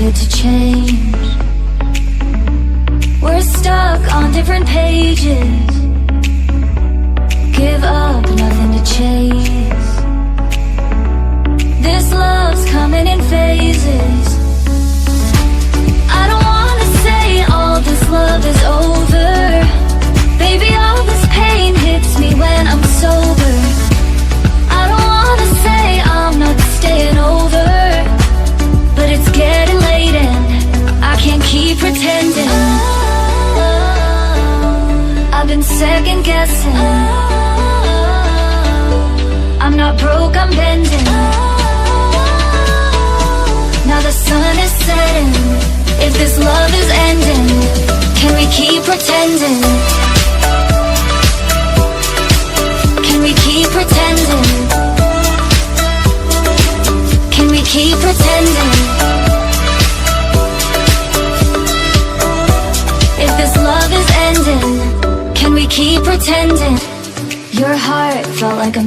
good to change. We're stuck on different pages. Give up, nothing to chase. This love's coming in phases. I don't wanna say all this love is over. Baby, all this pain hits me when I'm sober. I don't wanna say I'm not staying over, but it's getting late and I can't keep pretending. I've been second guessing. I'm not broke, I'm bending. Now the sun is setting. If this love is ending, can we keep pretending? Can we keep pretending? Can we keep pretending? If this love is ending, can we keep pretending? Your heart felt like a